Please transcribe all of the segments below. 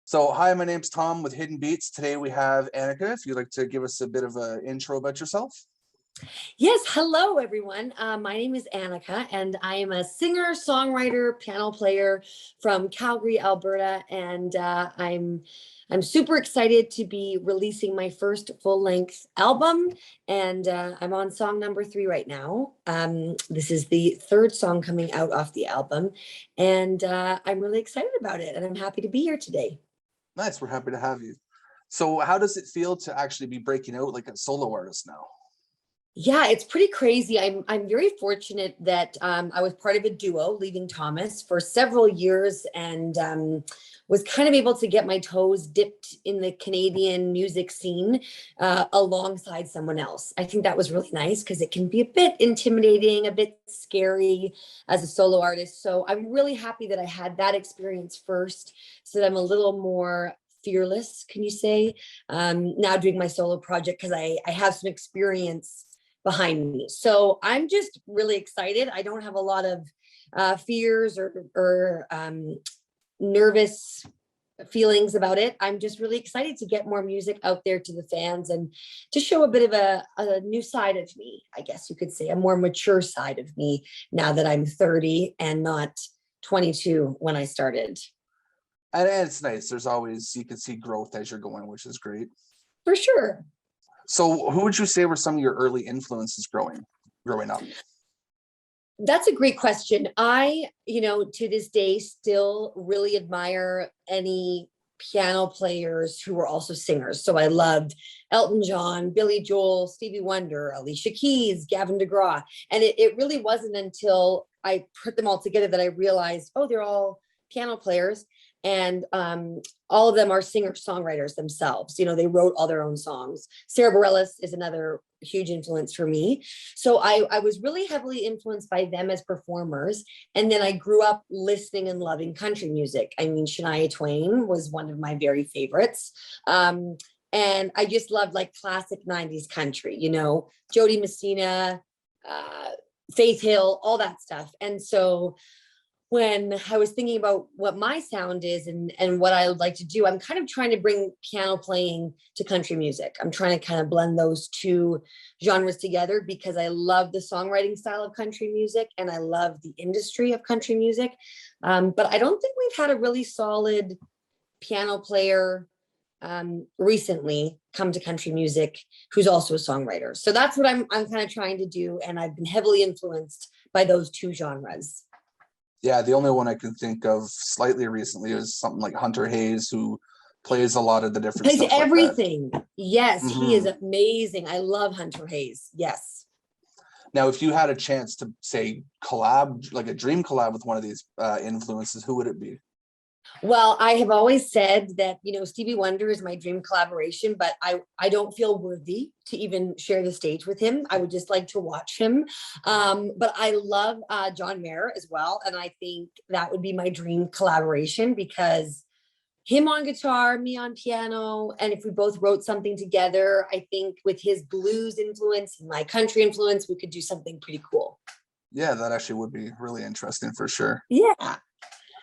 So, hi, my name's Tom with Hidden Beats. Today we have Annika. If you'd like to give us a bit of an intro about yourself. Yes, hello everyone. My name is Annika, and I am a singer, songwriter, piano player from Calgary, Alberta, and I'm super excited to be releasing my first full-length album, and I'm on song number 3 right now. This is the third song coming out off the album, and I'm really excited about it, and I'm happy to be here today. Nice, we're happy to have you. So, how does it feel to actually be breaking out like a solo artist now? Yeah, it's pretty crazy. I'm very fortunate that I was part of a duo, Leaving Thomas, for several years, and was kind of able to get my toes dipped in the Canadian music scene alongside someone else. I think that was really nice because it can be a bit intimidating, a bit scary as a solo artist. So I'm really happy that I had that experience first, so that I'm a little more fearless, can you say, now doing my solo project, because I have some experience behind me. So I'm just really excited. I don't have a lot of fears or nervous feelings about it. I'm just really excited to get more music out there to the fans and to show a bit of a new side of me, I guess you could say, a more mature side of me now that I'm 30 and not 22 when I started. And it's nice. There's always, you can see growth as you're going, which is great. For sure. So, who would you say were some of your early influences growing up? That's a great question. I, to this day, still really admire any piano players who were also singers. So I loved Elton John, Billy Joel, Stevie Wonder, Alicia Keys, Gavin DeGraw. And it really wasn't until I put them all together that I realized, oh, they're all piano players. And all of them are singer-songwriters themselves. They wrote all their own songs. Sarah Bareilles is another huge influence for me. So I was really heavily influenced by them as performers. And then I grew up listening and loving country music. I mean, Shania Twain was one of my very favorites. And I just loved like classic 90s country, Jody Messina, Faith Hill, all that stuff. And so when I was thinking about what my sound is and what I would like to do, I'm kind of trying to bring piano playing to country music. I'm trying to kind of blend those two genres together because I love the songwriting style of country music and I love the industry of country music. But I don't think we've had a really solid piano player recently come to country music who's also a songwriter. So that's what I'm kind of trying to do. And I've been heavily influenced by those two genres. Yeah, the only one I can think of slightly recently is something like Hunter Hayes, who plays a lot of the different Plays stuff everything. Like yes, He is amazing. I love Hunter Hayes. Yes. Now, if you had a chance to say collab, like a dream collab with one of these influences, who would it be? Well, I have always said that, Stevie Wonder is my dream collaboration, but I don't feel worthy to even share the stage with him. I would just like to watch him. But I love John Mayer as well. And I think that would be my dream collaboration because him on guitar, me on piano. And if we both wrote something together, I think with his blues influence and my country influence, we could do something pretty cool. Yeah, that actually would be really interesting for sure. Yeah.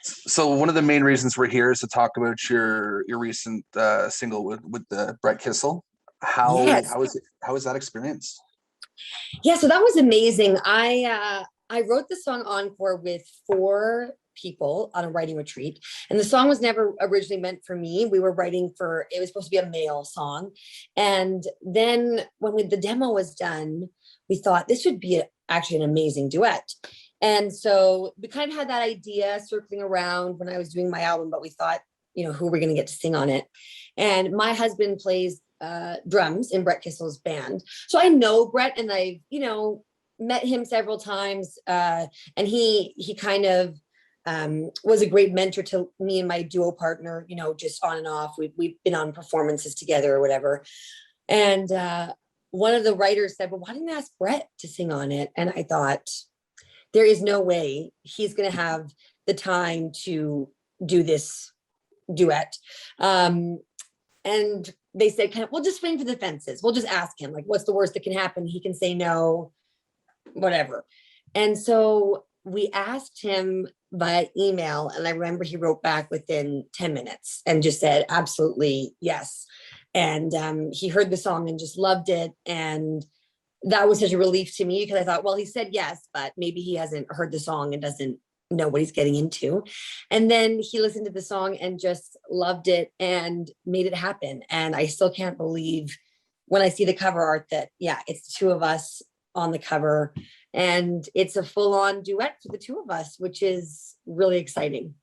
So one of the main reasons we're here is to talk about your recent single with the Brett Kissel. How was that experience? Yeah, so that was amazing. I wrote the song Encore with 4 people on a writing retreat, and the song was never originally meant for me. We were writing it was supposed to be a male song, and then when the demo was done, we thought this would be actually an amazing duet. And so we kind of had that idea circling around when I was doing my album, but we thought, who are we going to get to sing on it? And my husband plays drums in Brett Kissel's band. So I know Brett, and I've, met him several times. And he kind of was a great mentor to me and my duo partner, just on and off. We've been on performances together or whatever. And one of the writers said, well, why didn't you ask Brett to sing on it? And I thought, there is no way he's going to have the time to do this duet. And they said, we'll just swing for the fences. We'll just ask him, like, what's the worst that can happen? He can say no, whatever. And so we asked him via email, and I remember he wrote back within 10 minutes and just said, absolutely, yes. And he heard the song and just loved it. And that was such a relief to me, because I thought, well, he said yes, but maybe he hasn't heard the song and doesn't know what he's getting into. And then he listened to the song and just loved it and made it happen. And I still can't believe when I see the cover art that, yeah, it's the two of us on the cover, and it's a full-on duet for the two of us, which is really exciting.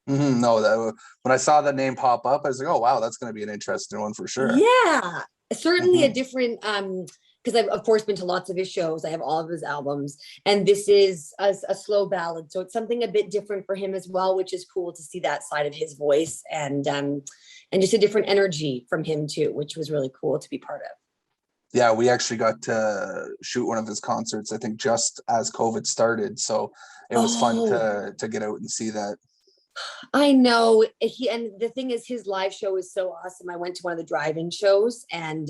No, when I saw that name pop up, I was like, oh wow, that's going to be an interesting one for sure. Yeah, certainly a different, because I've of course been to lots of his shows. I have all of his albums, and this is a slow ballad, so it's something a bit different for him as well, which is cool to see that side of his voice, and just a different energy from him too, which was really cool to be part of. Yeah, we actually got to shoot one of his concerts, I think just as COVID started. So it was fun to get out and see that. I know, and the thing is, his live show is so awesome. I went to one of the drive-in shows, and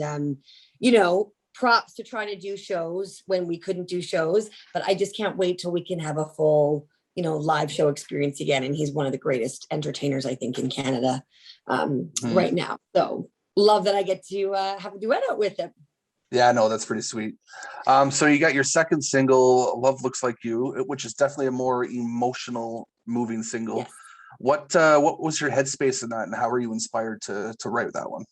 props to trying to do shows when we couldn't do shows, but I just can't wait till we can have a full, live show experience again. And he's one of the greatest entertainers, I think, in Canada right now. So love that I get to have a duet out with him. Yeah, no, that's pretty sweet. So you got your second single, Love Looks Like You, which is definitely a more emotional, moving single. Yes. What was your headspace in that, and how were you inspired to write that one?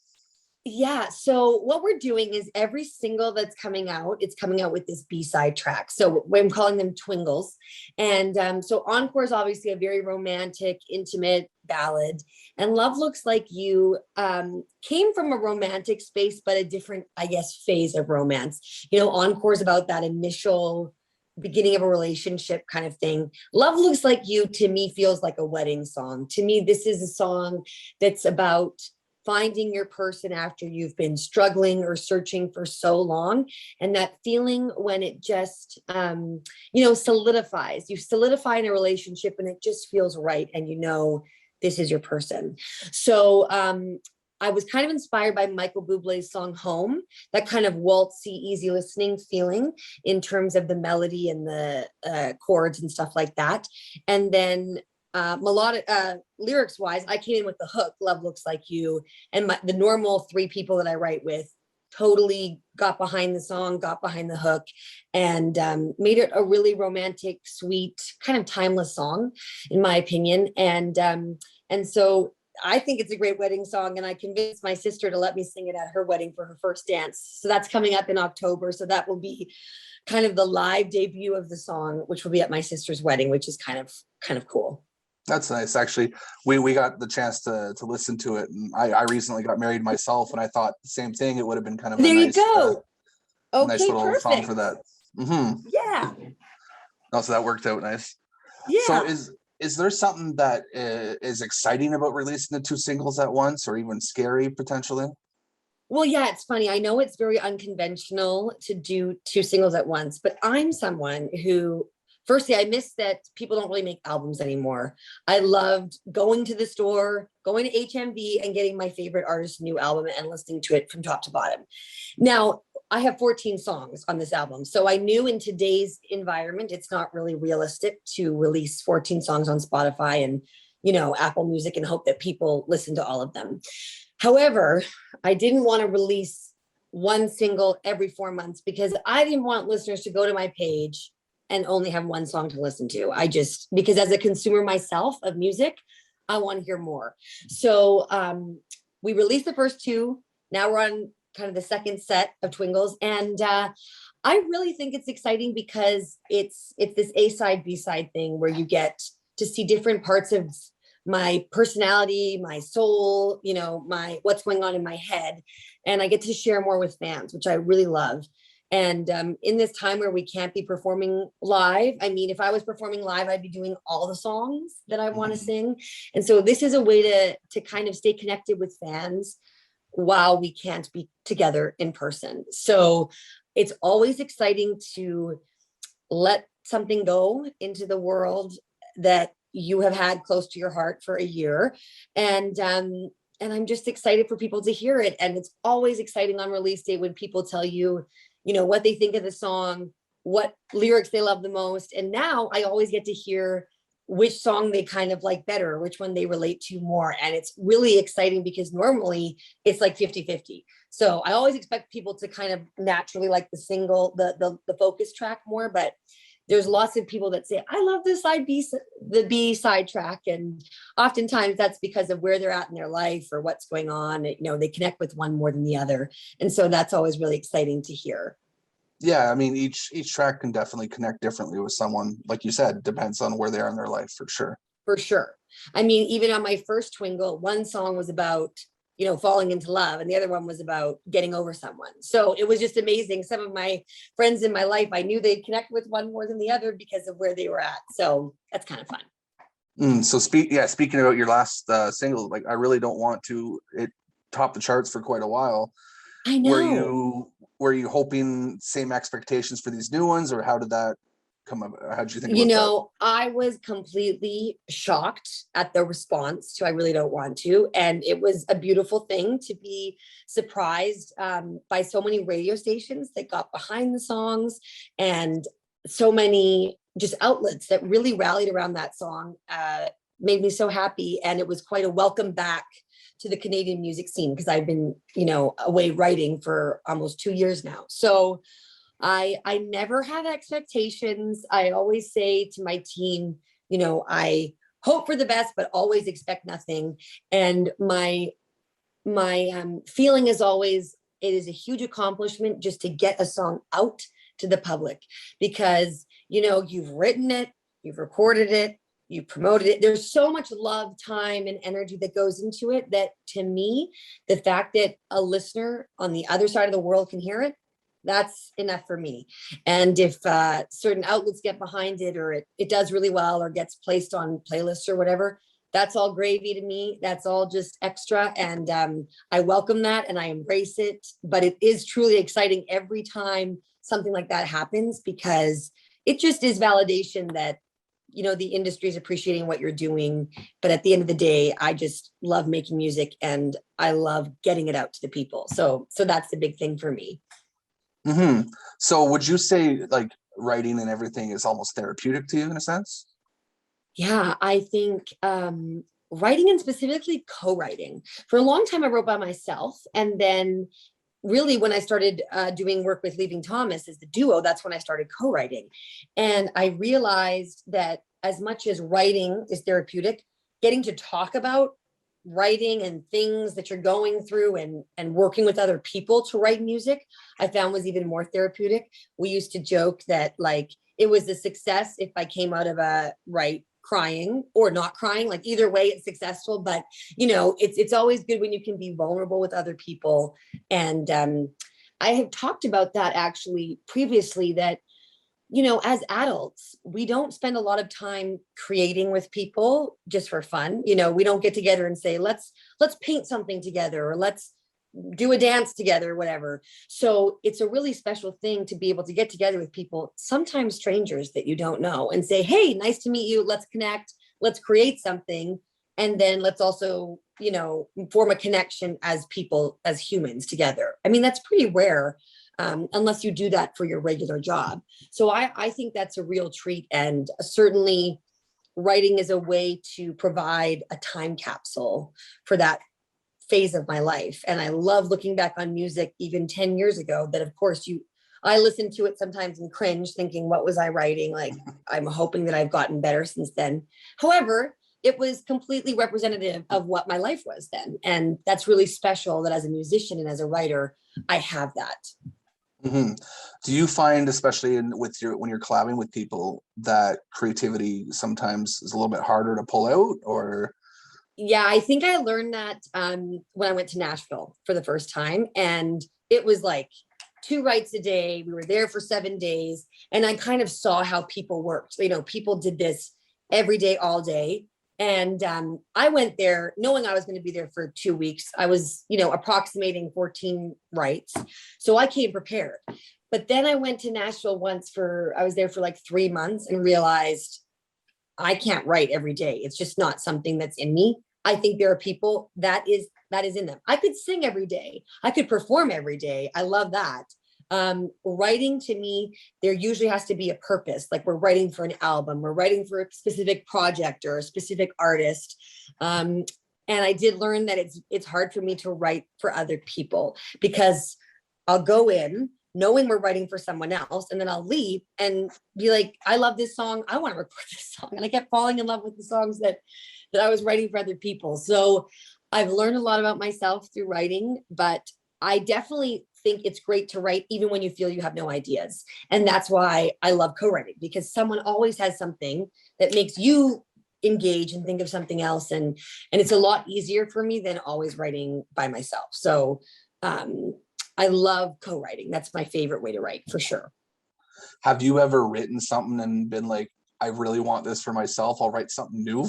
Yeah, so what we're doing is every single that's coming out, it's coming out with this B-side track. So I'm calling them twingles. And so Encore is obviously a very romantic, intimate ballad. And Love Looks Like You came from a romantic space, but a different, I guess, phase of romance. Encore is about that initial beginning of a relationship kind of thing. Love Looks Like You, to me, feels like a wedding song. To me, this is a song that's about finding your person after you've been struggling or searching for so long. And that feeling when it just, solidifies. You solidify in a relationship and it just feels right. And this is your person. So I was kind of inspired by Michael Bublé's song Home, that kind of waltzy, easy listening feeling in terms of the melody and the chords and stuff like that. And then melodic lyrics wise, I came in with the hook, Love Looks Like You, and the normal three people that I write with totally got behind the song, got behind the hook, and made it a really romantic, sweet, kind of timeless song, in my opinion. And so I think it's a great wedding song, and I convinced my sister to let me sing it at her wedding for her first dance. So that's coming up in October. So that will be kind of the live debut of the song, which will be at my sister's wedding, which is kind of cool. That's nice. Actually, we got the chance to listen to it, and I recently got married myself, and I thought the same thing. It would have been kind of there you go. Okay, nice little perfect. song for that. Mm-hmm. Yeah. No, so that worked out nice. Yeah. So is there something that is exciting about releasing the two singles at once, or even scary potentially? Well, yeah, it's funny. I know it's very unconventional to do two singles at once, but I'm someone who, firstly, I miss that people don't really make albums anymore. I loved going to the store, going to HMV and getting my favorite artist's new album and listening to it from top to bottom. Now, I have 14 songs on this album. So I knew in today's environment, it's not really realistic to release 14 songs on Spotify and, Apple Music and hope that people listen to all of them. However, I didn't want to release one single every 4 months because I didn't want listeners to go to my page and only have one song to listen to. Because as a consumer myself of music, I want to hear more. So we released the first two. Now we're on kind of the second set of Twingles. And I really think it's exciting because it's this A-side, B-side thing where you get to see different parts of my personality, my soul, my what's going on in my head. And I get to share more with fans, which I really love. And in this time where we can't be performing live, I mean, if I was performing live, I'd be doing all the songs that I want to sing. And so this is a way to kind of stay connected with fans while we can't be together in person. So it's always exciting to let something go into the world that you have had close to your heart for a year. And I'm just excited for people to hear it. And it's always exciting on release day when people tell you, what they think of the song what lyrics they love the most. And now I always get to hear which song they kind of like better, which one they relate to more. And it's really exciting because normally it's like 50-50. So I always expect people to kind of naturally like the single, the focus track more, but there's lots of people that say, I love the B side track. And oftentimes that's because of where they're at in their life or what's going on. You know, they connect with one more than the other. And so that's always really exciting to hear. Yeah, I mean, each track can definitely connect differently with someone. Like you said, depends on where they are in their life, for sure. For sure. I mean, even on my first Twingle, one song was about, you know, falling into love, and the other one was about getting over someone. So it was just amazing. Some of my friends in my life, I knew they'd connect with one more than the other because of where they were at. So that's kind of fun. So speaking about your last single, like, I really don't want to, it topped the charts for quite a while. I know. Were you hoping same expectations for these new ones, or how did that come up? How did you think You about that? know, I was completely shocked at the response to I Really Don't Want To. And it was a beautiful thing to be surprised by so many radio stations that got behind the songs, and so many just outlets that really rallied around that song. Made me so happy. And it was quite a welcome back to the Canadian music scene, because I've been, you know, away writing for almost 2 years now. So I never have expectations. I always say to my team, you know, I hope for the best, but always expect nothing. And my feeling is always, it is a huge accomplishment just to get a song out to the public, because, you know, you've written it, you've recorded it, you promoted it. There's so much love, time, and energy that goes into it, that to me, the fact that a listener on the other side of the world can hear it, that's enough for me. And if certain outlets get behind it, or it does really well, or gets placed on playlists or whatever, that's all gravy to me. That's all just extra. And I welcome that and I embrace it. But it is truly exciting every time something like that happens, because it just is validation that, you know, the industry is appreciating what you're doing. But at the end of the day, I just love making music and I love getting it out to the people. So that's the big thing for me. So would you say, like, writing and everything is almost therapeutic to you in a sense? Yeah, I think writing, and specifically co-writing. For a long time, I wrote by myself. And then really when I started doing work with Leaving Thomas as the duo, that's when I started co-writing. And I realized that as much as writing is therapeutic, getting to talk about writing and things that you're going through, and working with other people to write music, I found was even more therapeutic. We used to joke that, like, it was a success if I came out of a write crying or not crying. Like, either way it's successful. But you know, it's always good when you can be vulnerable with other people. And I have talked about that actually previously, that, you know, as adults, we don't spend a lot of time creating with people just for fun. You know, we don't get together and say, let's paint something together, or let's do a dance together, or whatever. So it's a really special thing to be able to get together with people, sometimes strangers that you don't know, and say, hey, nice to meet you. Let's connect. Let's create something. And then let's also, you know, form a connection as people, as humans together. I mean, that's pretty rare, unless you do that for your regular job. So I think that's a real treat. And certainly writing is a way to provide a time capsule for that phase of my life. And I love looking back on music even 10 years ago, that of course I listen to it sometimes and cringe, thinking, what was I writing? Like, I'm hoping that I've gotten better since then. However, it was completely representative of what my life was then. And that's really special, that as a musician and as a writer, I have that. Do you find, especially when you're collabing with people, that creativity sometimes is a little bit harder to pull out, or? Yeah, I think I learned that when I went to Nashville for the first time. And it was like 2 writes a day. We were there for 7 days. And I kind of saw how people worked. You know, people did this every day, all day. And I went there knowing I was going to be there for 2 weeks. I was, you know, approximating 14 writes. So I came prepared. But then I went to Nashville I was there for like 3 months, and realized I can't write every day. It's just not something that's in me. I think there are people that is in them. I could sing every day. I could perform every day. I love that. Writing to me, there usually has to be a purpose. Like we're writing for an album, we're writing for a specific project or a specific artist. And I did learn that it's hard for me to write for other people because I'll go in knowing we're writing for someone else, and then I'll leave and be like, I love this song, I want to record this song. And I kept falling in love with the songs that I was writing for other people. So I've learned a lot about myself through writing, but I definitely think it's great to write even when you feel you have no ideas. And that's why I love co-writing, because someone always has something that makes you engage and think of something else. And it's a lot easier for me than always writing by myself. So I love co-writing. That's my favorite way to write, for sure. Have you ever written something and been like, I really want this for myself, I'll write something new?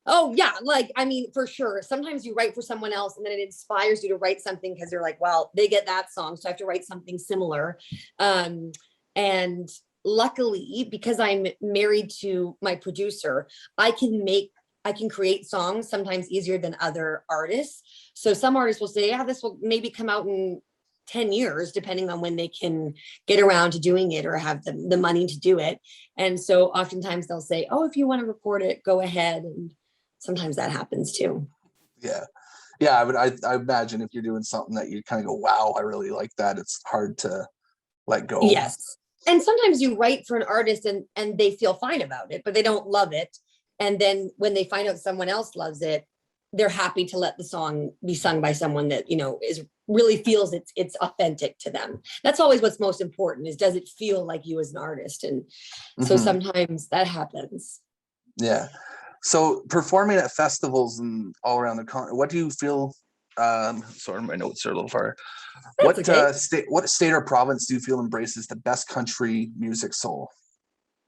Oh yeah, like, I mean, for sure. Sometimes you write for someone else and then it inspires you to write something because you're like, well, they get that song, so I have to write something similar. And luckily, because I'm married to my producer, I can create songs sometimes easier than other artists. So some artists will say, yeah, this will maybe come out in 10 years, depending on when they can get around to doing it or have the money to do it. And so oftentimes they'll say, oh, if you want to record it, go ahead. And sometimes that happens too. Yeah, I imagine if you're doing something that you kind of go, wow, I really like that, it's hard to let go. Yes. And sometimes you write for an artist and they feel fine about it, but they don't love it. And then when they find out someone else loves it, they're happy to let the song be sung by someone that, is really feels it's authentic to them. That's always what's most important, is does it feel like you as an artist? And so sometimes that happens. Yeah. So performing at festivals and all around the country, what do you feel? Sorry, my notes are a little far. What state or province do you feel embraces the best country music soul?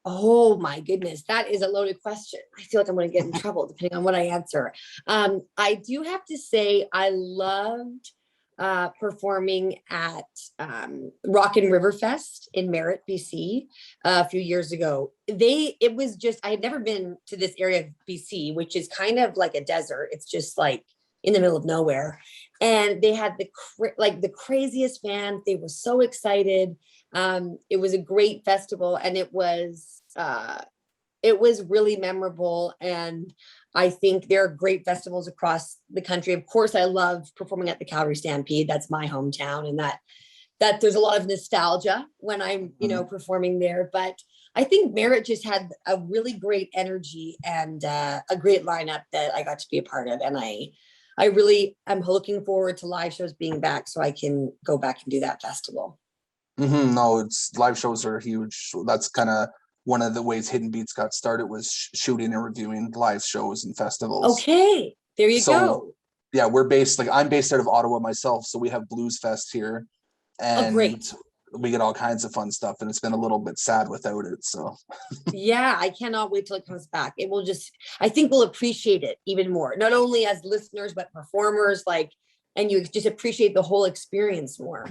Oh my goodness, that is a loaded question. I feel like I'm going to get in trouble depending on what I answer. I do have to say I loved performing at Rock and River Fest in Merritt, BC a few years ago. It was just, I had never been to this area of BC, which is kind of like a desert. It's just like in the middle of nowhere. And they had the craziest fans. They were so excited. It was a great festival, and it was really memorable. And I think there are great festivals across the country. Of course, I love performing at the Calgary Stampede. That's my hometown, and that there's a lot of nostalgia when I'm, performing there. But I think Merritt just had a really great energy and a great lineup that I got to be a part of. And I really am looking forward to live shows being back so I can go back and do that festival. No, it's live shows are huge. That's kind of one of the ways Hidden Beats got started, was shooting and reviewing live shows and festivals. Okay, there you go. Yeah, I'm based out of Ottawa myself, so we have Blues Fest here, and great. We get all kinds of fun stuff, and it's been a little bit sad without it. So yeah, I cannot wait till it comes back. It will I think we'll appreciate it even more, not only as listeners, but performers, and you just appreciate the whole experience more.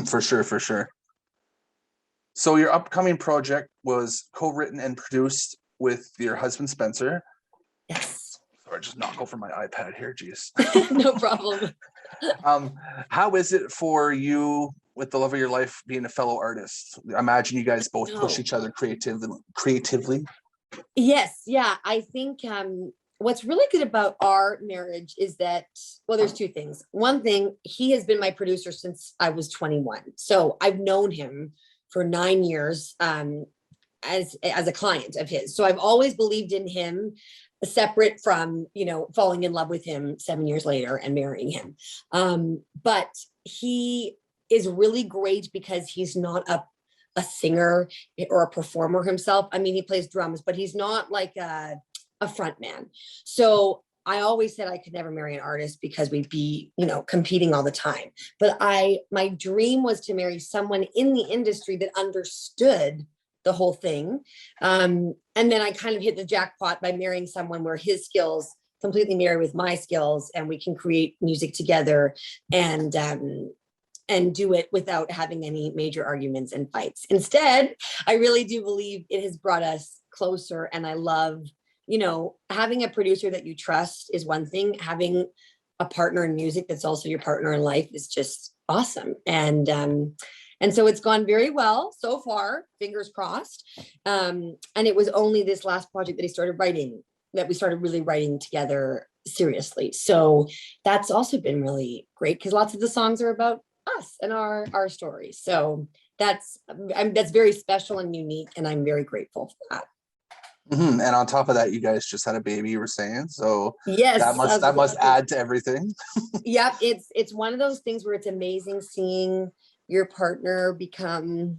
For sure. So your upcoming project was co-written and produced with your husband, Spencer. Yes. Sorry, just knock over my iPad here. Jeez. No problem. How is it for you, with the love of your life, being a fellow artist? I imagine you guys both push each other creatively. Yes. Yeah. I think what's really good about our marriage is that, well, there's two things. One thing, he has been my producer since I was 21. So I've known him for 9 years as a client of his. So I've always believed in him, separate from, falling in love with him 7 years later and marrying him. But he is really great because he's not a singer or a performer himself. I mean, he plays drums, but he's not like a front man. So I always said I could never marry an artist because we'd be, competing all the time. But my dream was to marry someone in the industry that understood the whole thing. And then I kind of hit the jackpot by marrying someone where his skills completely marry with my skills, and we can create music together and do it without having any major arguments and fights. Instead, I really do believe it has brought us closer. And I love, having a producer that you trust is one thing. Having a partner in music that's also your partner in life is just awesome. And And so it's gone very well so far, fingers crossed. And it was only this last project that we started really writing together seriously. So that's also been really great because lots of the songs are about us and our stories. So that's very special and unique, and I'm very grateful for that. And on top of that, you guys just had a baby, you were saying, so Yes, that must add to everything. Yep, it's one of those things where it's amazing seeing your partner become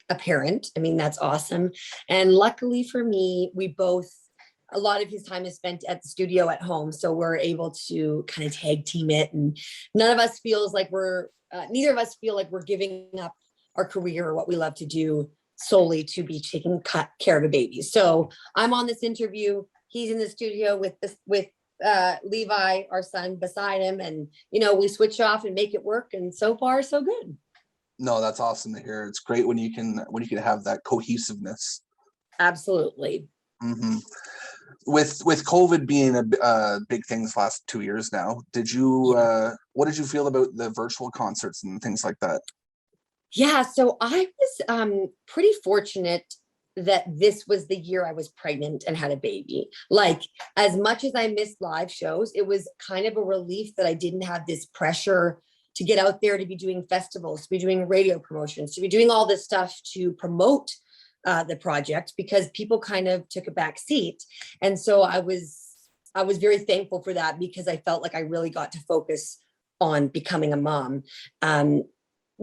a parent. I mean, that's awesome. And luckily for me, a lot of his time is spent at the studio at home, so we're able to kind of tag team it, and neither of us feel like we're giving up our career or what we love to do solely to be taking care of a baby. So I'm on this interview, he's in the studio with Levi, our son, beside him, and we switch off and make it work, and so far so good. No, that's awesome to hear. It's great when you can have that cohesiveness. Absolutely. With COVID being a big thing this last 2 years now, what did you feel about the virtual concerts and things like that? Yeah, so I was pretty fortunate that this was the year I was pregnant and had a baby. Like, as much as I missed live shows, it was kind of a relief that I didn't have this pressure to get out there, to be doing festivals, to be doing radio promotions, to be doing all this stuff to promote the project, because people kind of took a back seat. And so I was very thankful for that, because I felt like I really got to focus on becoming a mom.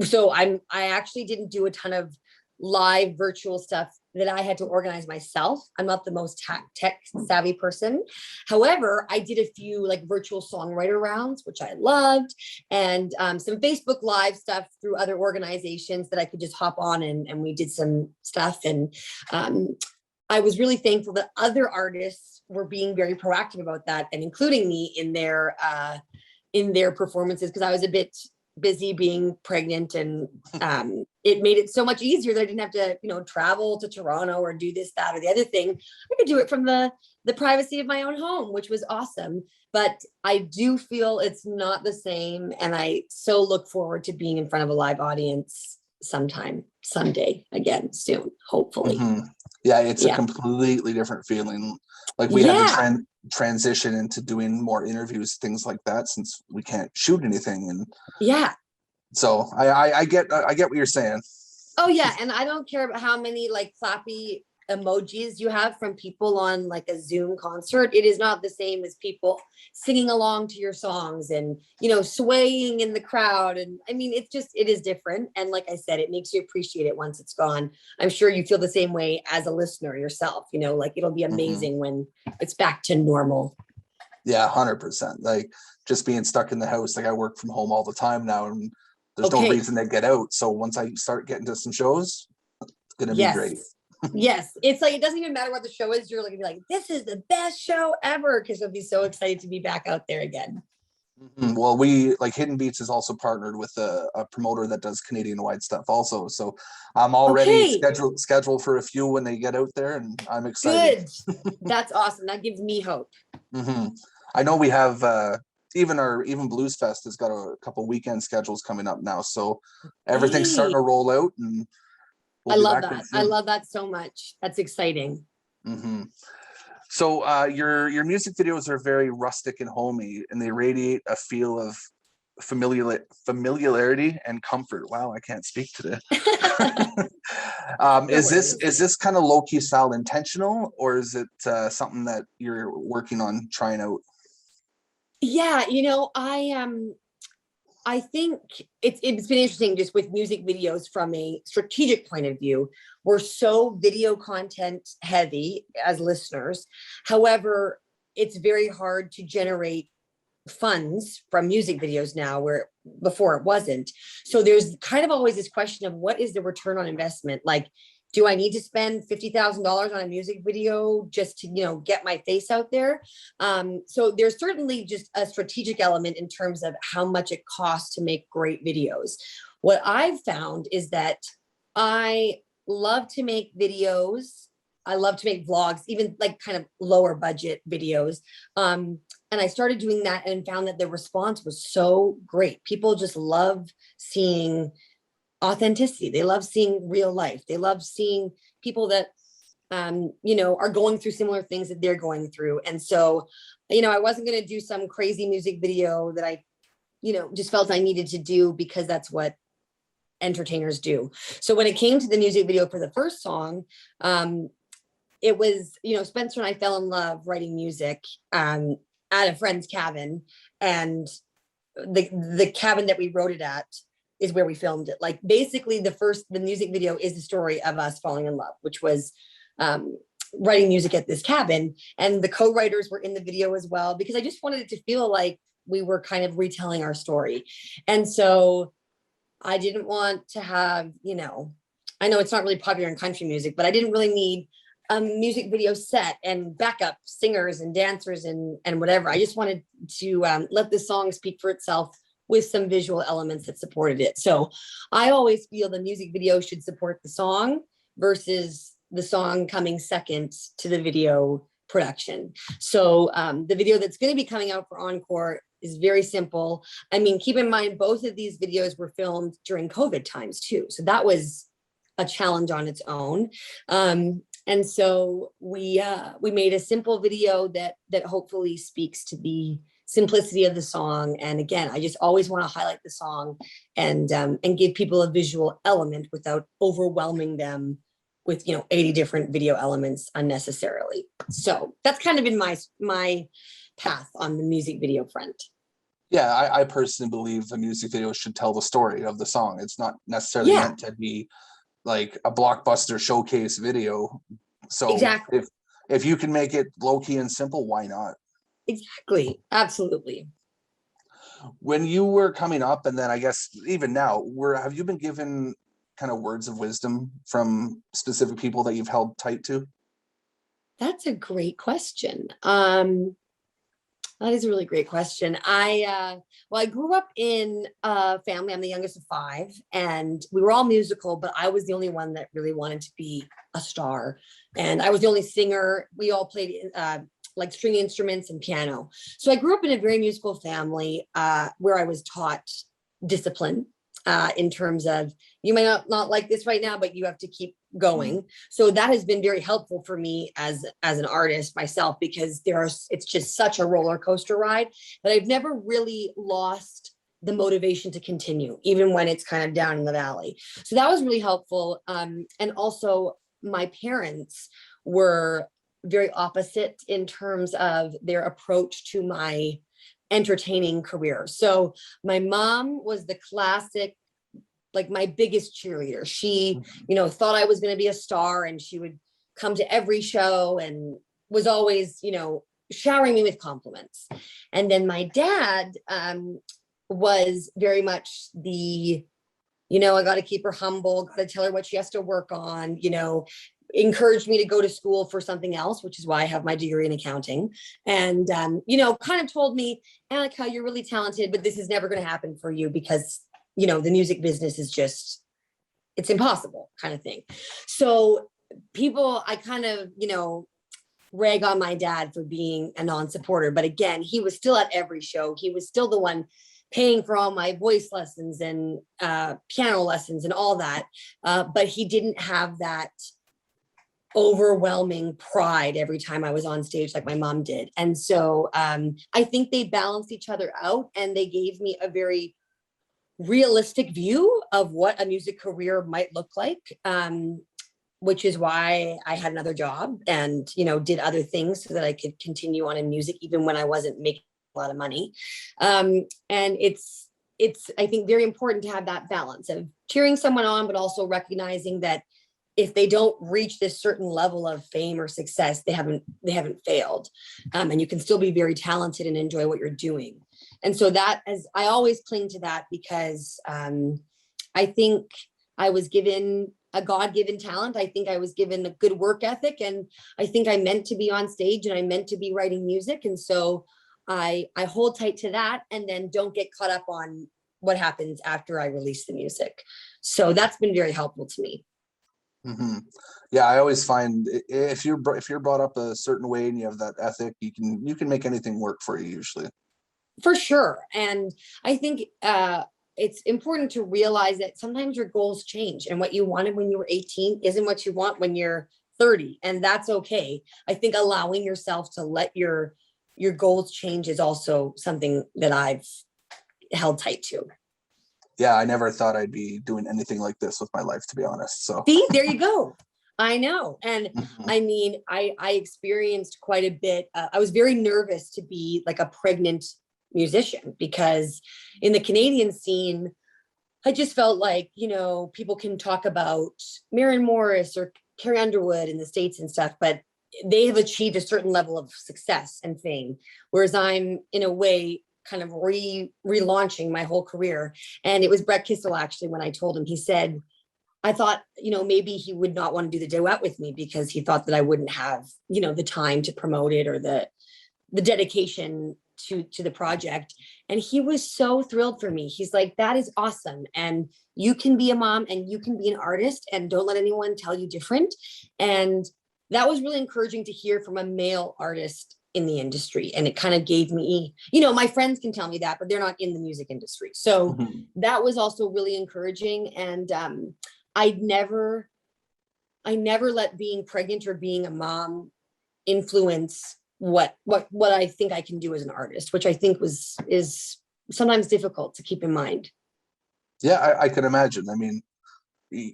So I actually didn't do a ton of live virtual stuff that I had to organize myself. I'm not the most tech savvy person. However, I did a few like virtual songwriter rounds, which I loved, and some Facebook Live stuff through other organizations that I could just hop on, and we did some stuff. And I was really thankful that other artists were being very proactive about that, and including me in their performances, because I was a bit busy being pregnant, and it made it so much easier that I didn't have to travel to Toronto or do this, that, or the other thing. I could do it from the privacy of my own home, which was awesome. But I do feel it's not the same, and I so look forward to being in front of a live audience someday again, soon, hopefully. Yeah, it's a completely different feeling. Like, we had to transition into doing more interviews, things like that, since we can't shoot anything. And so I get what you're saying. Oh yeah, and I don't care about how many like clappy emojis you have from people on like a Zoom concert. It is not the same as people singing along to your songs and swaying in the crowd. And I mean, it is different. And like I said, it makes you appreciate it once it's gone. I'm sure you feel the same way as a listener yourself. Like, it'll be amazing when it's back to normal. Yeah, 100%. Like, just being stuck in the house, like I work from home all the time now, and there's no reason to get out. So once I start getting to some shows, it's gonna be great. Yes, it's like, it doesn't even matter what the show is. You're gonna be like, this is the best show ever, because you'll be so excited to be back out there again. Well, we like Hidden Beats is also partnered with a promoter that does Canadian wide stuff also. So I'm already scheduled for a few when they get out there, and I'm excited. Good. That's awesome. That gives me hope. I know we have even Blues Fest has got a couple weekend schedules coming up now, so everything's starting to roll out, and I love that. I love that so much. That's exciting. So your music videos are very rustic and homey, and they radiate a feel of familiarity and comfort. Wow, I can't speak today. Is this kind of low-key style intentional, or is it something that you're working on trying out? Yeah, I think it's been interesting just with music videos from a strategic point of view. We're so video content heavy as listeners. However, it's very hard to generate funds from music videos now, where before it wasn't. So there's kind of always this question of, what is the return on investment? Like, do I need to spend $50,000 on a music video just to, get my face out there? So there's certainly just a strategic element in terms of how much it costs to make great videos. What I've found is that I love to make videos. I love to make vlogs, even like kind of lower budget videos. And I started doing that and found that the response was so great. People just love seeing authenticity. They love seeing real life. They love seeing people that, you know, are going through similar things that they're going through. And so, you know, I wasn't going to do some crazy music video that I, you know, just felt I needed to do because that's what entertainers do. So when it came to the music video for the first song, it was, you know, Spencer and I fell in love writing music at a friend's cabin, and the cabin that we wrote it at is where we filmed it. Like basically the music video is the story of us falling in love, which was writing music at this cabin. And the co-writers were in the video as well, because I just wanted it to feel like we were kind of retelling our story. And so I didn't want to have, you know, I know it's not really popular in country music, but I didn't really need a music video set and backup singers and dancers and whatever. I just wanted to let the song speak for itself with some visual elements that supported it. So I always feel the music video should support the song versus the song coming second to the video production. So the video that's going to be coming out for Encore is very simple. I mean, keep in mind, both of these videos were filmed during COVID times too. So that was a challenge on its own. And so we made a simple video that hopefully speaks to the simplicity of the song. And again, I just always want to highlight the song and give people a visual element without overwhelming them with, you know, 80 different video elements unnecessarily. So that's kind of been my path on the music video front. Yeah, I personally believe the music video should tell the story of the song. It's not necessarily meant to be like a blockbuster showcase video. So exactly. if you can make it low key and simple, why not? Exactly. Absolutely. When you were coming up, and then I guess even now, have you been given kind of words of wisdom from specific people that you've held tight to? That's a great question. That is a really great question. I grew up in a family. I'm the youngest of 5, and we were all musical, but I was the only one that really wanted to be a star. And I was the only singer. We all played like string instruments and piano. So I grew up in a very musical family where I was taught discipline in terms of, you might not like this right now, but you have to keep going. So that has been very helpful for me as an artist myself, because it's just such a roller coaster ride that I've never really lost the motivation to continue, even when it's kind of down in the valley. So that was really helpful. And also my parents were very opposite in terms of their approach to my entertaining career. So my mom was the classic, like my biggest cheerleader. She, you know, thought I was going to be a star, and she would come to every show and was always, you know, showering me with compliments. And then my dad was very much the, you know, I got to keep her humble, got to tell her what she has to work on, you know, encouraged me to go to school for something else, which is why I have my degree in accounting. And, you know, kind of told me, Annika, you're really talented, but this is never going to happen for you because, you know, the music business is just, it's impossible kind of thing. So people, I kind of, you know, rag on my dad for being a non-supporter. But again, he was still at every show. He was still the one paying for all my voice lessons and piano lessons and all that. But he didn't have that overwhelming pride every time I was on stage like my mom did. And so I think they balanced each other out, and they gave me a very realistic view of what a music career might look like, which is why I had another job and, you know, did other things so that I could continue on in music even when I wasn't making a lot of money. And it's I think very important to have that balance of cheering someone on, but also recognizing that if they don't reach this certain level of fame or success, they haven't failed. And you can still be very talented and enjoy what you're doing. And so that, as I always cling to that, because I think I was given a God-given talent. I think I was given a good work ethic, and I think I meant to be on stage and I meant to be writing music. And so I hold tight to that, and then don't get caught up on what happens after I release the music. So that's been very helpful to me. Mm-hmm. Yeah, I always find if you're brought up a certain way and you have that ethic, you can make anything work for you usually. For sure. And I think it's important to realize that sometimes your goals change, and what you wanted when you were 18 isn't what you want when you're 30, and that's okay. I think allowing yourself to let your goals change is also something that I've held tight to. Yeah, I never thought I'd be doing anything like this with my life, to be honest. So See, there you go. I know. And Mhm. I mean, I experienced quite a bit. I was very nervous to be like a pregnant musician, because in the Canadian scene, I just felt like, people can talk about Maren Morris or Carrie Underwood in the States and stuff, but they have achieved a certain level of success and fame. Whereas I'm, in a way, kind of relaunching my whole career. And it was Brett Kissel, actually, when I told him, he said, I thought, maybe he would not want to do the duet with me because he thought that I wouldn't have, the time to promote it or the dedication to the project. And he was so thrilled for me. He's like, that is awesome. And you can be a mom and you can be an artist, and don't let anyone tell you different. And that was really encouraging to hear from a male artist in the industry. And it kind of gave me, my friends can tell me that, but they're not in the music industry. So Mhm. that was also really encouraging. And I never let being pregnant or being a mom influence what I think I can do as an artist, which I think is sometimes difficult to keep in mind. Yeah, I can imagine. I mean,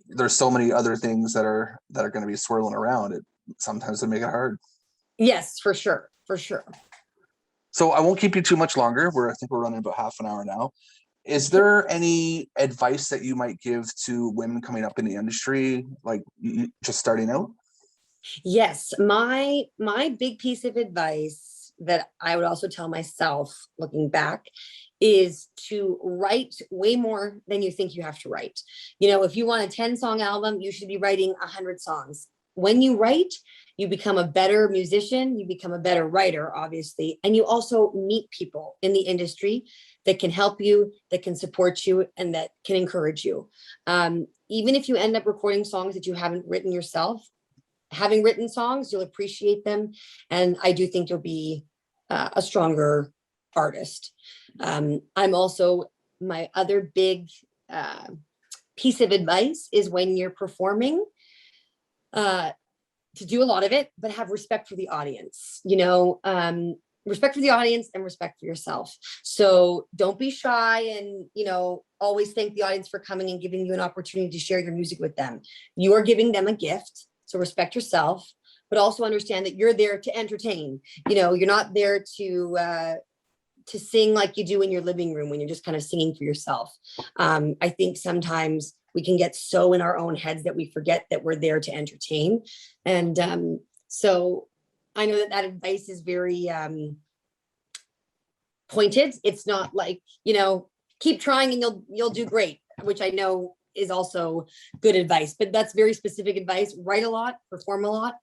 there's so many other things that are going to be swirling around. It sometimes they make it hard. Yes, for sure, for sure. So I won't keep you too much longer. I think we're running about half an hour now. Is there any advice that you might give to women coming up in the industry, like just starting out? Yes, my big piece of advice that I would also tell myself looking back is to write way more than you think you have to write. If you want a 10-song album, you should be writing 100 songs. When you write, you become a better musician, you become a better writer, obviously, and you also meet people in the industry that can help you, that can support you, and that can encourage you. Even if you end up recording songs that you haven't written yourself, having written songs, you'll appreciate them. And I do think you'll be a stronger artist. I'm also, my other big piece of advice is when you're performing, to do a lot of it, but have respect for the audience, respect for the audience and respect for yourself. So don't be shy, and, always thank the audience for coming and giving you an opportunity to share your music with them. You are giving them a gift. So respect yourself, but also understand that you're there to entertain. You're not there to sing like you do in your living room when you're just kind of singing for yourself. I think sometimes we can get so in our own heads that we forget that we're there to entertain. And so I know that advice is very pointed. It's not like, keep trying and you'll do great, which I know is also good advice, but that's very specific advice. Write a lot, perform a lot,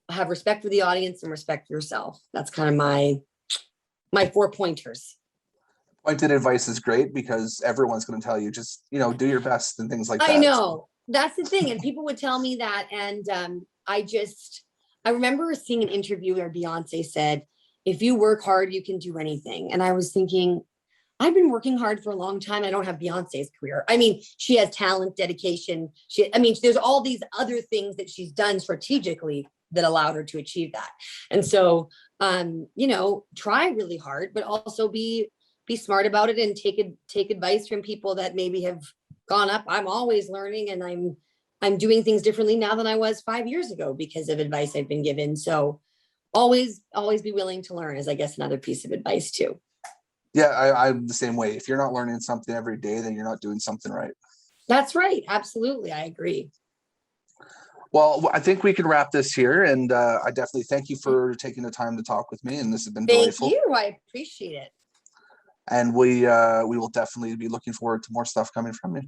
have respect for the audience and respect for yourself. That's kind of my 4 pointers. Pointed advice is great because everyone's going to tell you just, do your best and things like that. I know, that's the thing. And people would tell me that. And I remember seeing an interview where Beyonce said, if you work hard, you can do anything. And I was thinking, I've been working hard for a long time. I don't have Beyonce's career. I mean, she has talent, dedication. There's all these other things that she's done strategically that allowed her to achieve that. And so, try really hard, but also be smart about it and take advice from people that maybe have gone up. I'm always learning, and I'm doing things differently now than I was 5 years ago because of advice I've been given. So always be willing to learn is, I guess, another piece of advice too. Yeah, I'm the same way. If you're not learning something every day, then you're not doing something right. That's right. Absolutely. I agree. Well, I think we can wrap this here. And I definitely thank you for taking the time to talk with me. And this has been delightful. Thank you. I appreciate it. And we will definitely be looking forward to more stuff coming from you.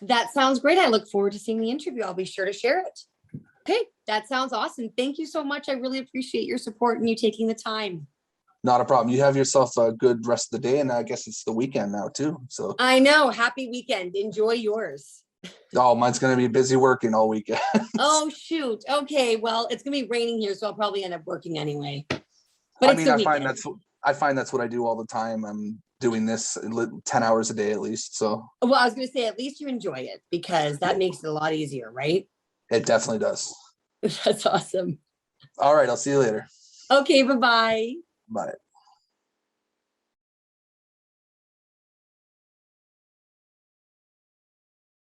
That sounds great. I look forward to seeing the interview. I'll be sure to share it. Okay. That sounds awesome. Thank you so much. I really appreciate your support and you taking the time. Not a problem. You have yourself a good rest of the day. And I guess it's the weekend now too. So I know. Happy weekend. Enjoy yours. Oh, mine's going to be busy working all weekend. Oh, shoot. Okay. Well, it's going to be raining here, so I'll probably end up working anyway. But I find that's what I do all the time. I'm doing this 10 hours a day at least. So Well, I was going to say, at least you enjoy it, because that makes it a lot easier, right? it definitely does. That's awesome. All right. I'll see you later. Okay, bye-bye. Bye.